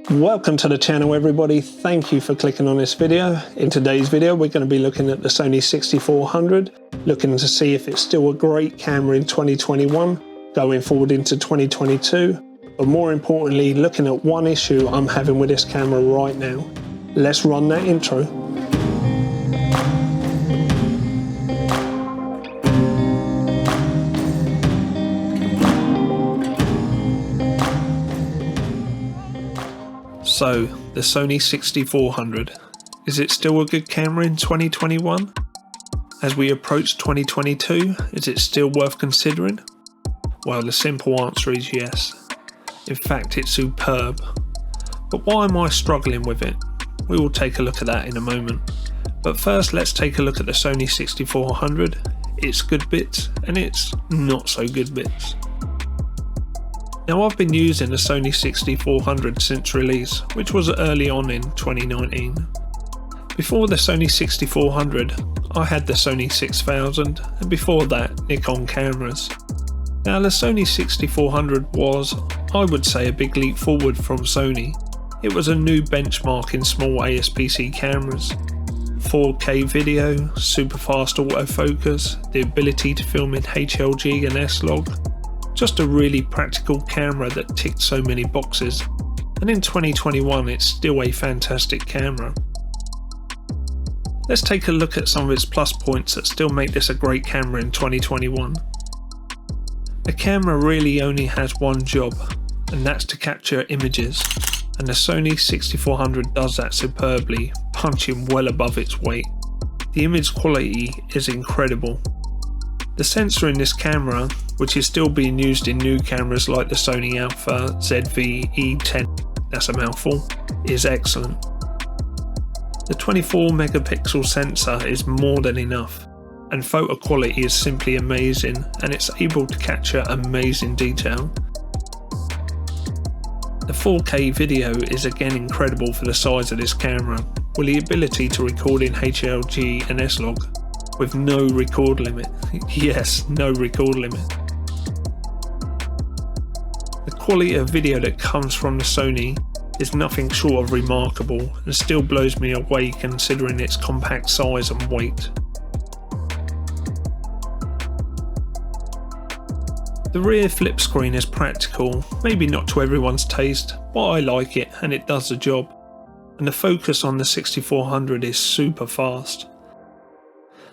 Welcome to the channel everybody, thank you for clicking on this video. In today's video we're going to be looking at the Sony 6400, looking to see if it's still a great camera in 2021, going forward into 2022, but more importantly looking at one issue I'm having with this camera right now. Let's run that intro. So, the Sony 6400, is it still a good camera in 2021? As we approach 2022, is it still worth considering? Well, the simple answer is yes. In fact, it's superb. But why am I struggling with it? We will take a look at that in a moment. But first, let's take a look at the Sony 6400, its good bits and its not so good bits. Now, I've been using the Sony 6400 since release, which was early on in 2019. Before the Sony 6400, I had the Sony 6000 and before that Nikon cameras. Now the Sony 6400 was, I would say, a big leap forward from Sony. It was a new benchmark in small ASPC cameras. 4K video, super fast autofocus, the ability to film in HLG and S-Log. Just a really practical camera that ticked so many boxes, and in 2021 it's still a fantastic camera. Let's take a look at some of its plus points that still make this a great camera in 2021. The camera really only has one job, and that's to capture images, and the Sony 6400 does that superbly, punching well above its weight. The image quality is incredible. The sensor in this camera, which is still being used in new cameras like the Sony Alpha ZV-E10, that's a mouthful, is excellent. The 24 megapixel sensor is more than enough, and photo quality is simply amazing, and it's able to capture amazing detail. The 4K video is again incredible for the size of this camera, with the ability to record in HLG and S-Log. With no record limit. Yes, no record limit. The quality of video that comes from the Sony is nothing short of remarkable and still blows me away considering its compact size and weight. The rear flip screen is practical, maybe not to everyone's taste, but I like it and it does the job. And the focus on the 6400 is super fast.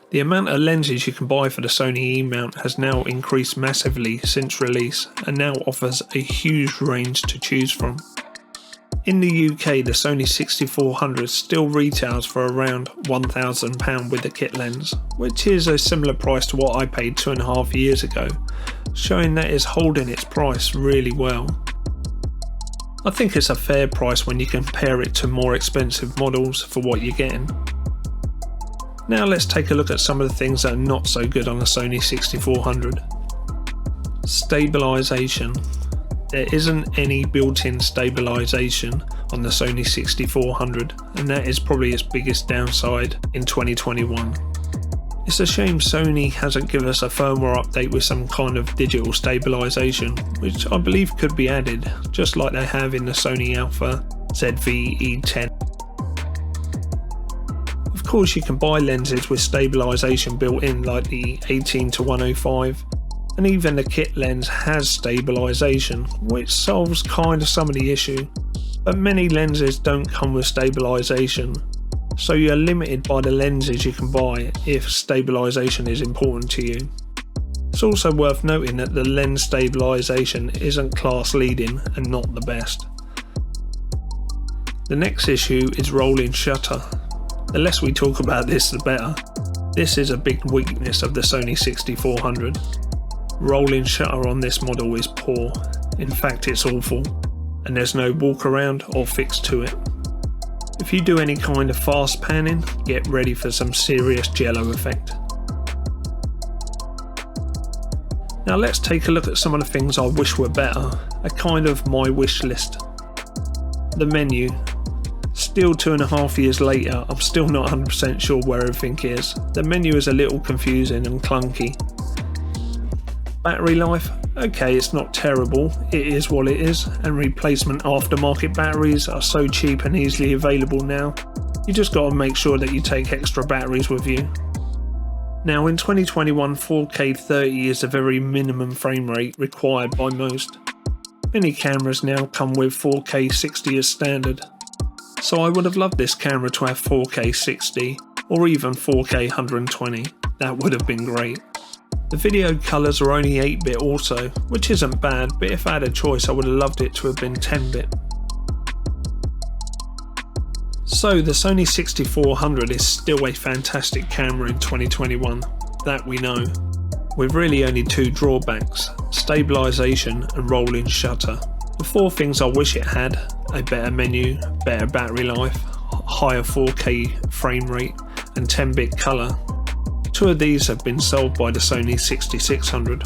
The amount of lenses you can buy for the Sony E-mount has now increased massively since release and now offers a huge range to choose from. In the UK, the Sony 6400 still retails for around £1,000 with the kit lens, which is a similar price to what I paid 2.5 years ago, showing that it's holding its price really well. I think it's a fair price when you compare it to more expensive models for what you're getting. Now let's take a look at some of the things that are not so good on the Sony 6400. Stabilization. There isn't any built-in stabilization on the Sony 6400, and that is probably its biggest downside in 2021. It's a shame Sony hasn't given us a firmware update with some kind of digital stabilization, which I believe could be added, just like they have in the Sony Alpha ZV-E10. Of course, you can buy lenses with stabilization built in like the 18-105, and even the kit lens has stabilization, which solves kind of some of the issue, but many lenses don't come with stabilization, so you're limited by the lenses you can buy if stabilization is important to you. It's also worth noting that the lens stabilization isn't class leading and not the best. The next issue is rolling shutter. The less we talk about this, the better. This is a big weakness of the Sony 6400. Rolling shutter on this model is poor. In fact, it's awful, and there's no walk around or fix to it. If you do any kind of fast panning, get ready for some serious jello effect. Now let's take a look at some of the things I wish were better, a kind of my wish list. The menu. Still 2.5 years later, I'm still not 100% sure where everything is. The menu is a little confusing and clunky. Battery life, Okay, it's not terrible, it is what it is, and replacement aftermarket batteries are so cheap and easily available now. You just gotta make sure that you take extra batteries with you. Now in 2021, 4K 30 is a very minimum frame rate required by most. Many cameras now come with 4K 60 as standard. So I would have loved this camera to have 4K 60 or even 4K 120. That would have been great. The video colours are only 8-bit also, which isn't bad, but if I had a choice I would have loved it to have been 10-bit. So the Sony 6400 is still a fantastic camera in 2021, that we know, with really only two drawbacks: stabilization and rolling shutter. The four things I wish it had: a better menu, better battery life, higher 4K frame rate and 10-bit colour. Two of these have been solved by the Sony 6600,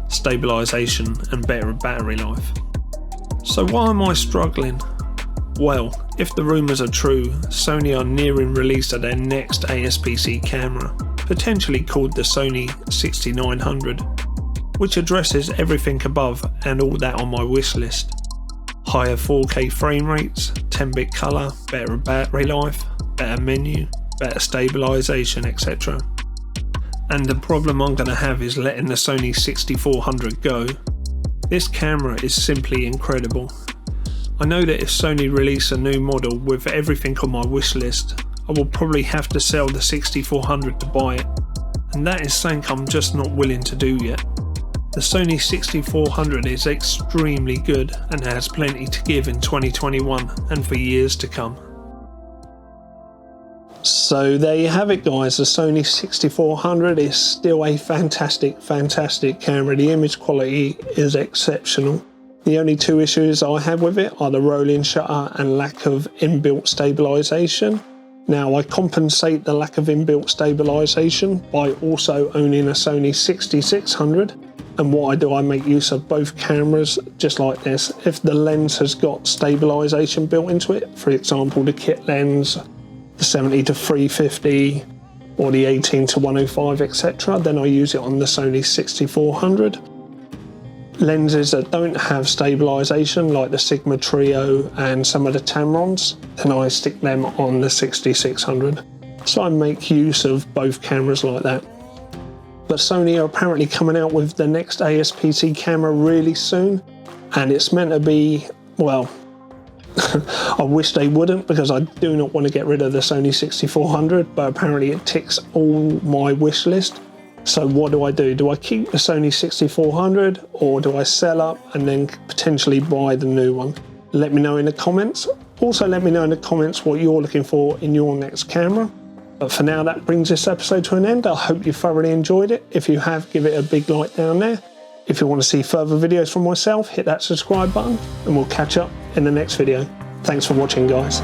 stabilization and better battery life. So why am I struggling? Well, if the rumours are true, Sony are nearing release of their next ASPC camera, potentially called the Sony 6900, which addresses everything above and all that on my wish list. Higher 4K frame rates, 10-bit colour, better battery life, better menu, better stabilization, etc. And the problem I'm going to have is letting the Sony 6400 go. This camera is simply incredible. I know that if Sony release a new model with everything on my wish list, I will probably have to sell the 6400 to buy it, and that is something I'm just not willing to do yet. The Sony 6400 is extremely good and has plenty to give in 2021 and for years to come. So there you have it guys, the Sony 6400 is still a fantastic camera. The image quality is exceptional. The only two issues I have with it are the rolling shutter and lack of inbuilt stabilization. Now I compensate the lack of inbuilt stabilization by also owning a Sony 6600, and what I do, I make use of both cameras just like this. If the lens has got stabilization built into it, for example the kit lens, the 70-350 or the 18-105 etc., then I use it on the Sony 6400. Lenses that don't have stabilization like the Sigma Trio and some of the Tamrons, then I stick them on the 6600. So I make use of both cameras like that. But Sony are apparently coming out with the next ASPC camera really soon, and it's meant to be, well, I wish they wouldn't, because I do not want to get rid of the Sony 6400, but apparently it ticks all my wish list. So what do? Do I keep the Sony 6400 or do I sell up and then potentially buy the new one? Let me know in the comments. Also let me know in the comments what you're looking for in your next camera. But for now, that brings this episode to an end. I hope you thoroughly enjoyed it. If you have, give it a big like down there. If you want to see further videos from myself, hit that subscribe button and we'll catch up in the next video. Thanks for watching guys.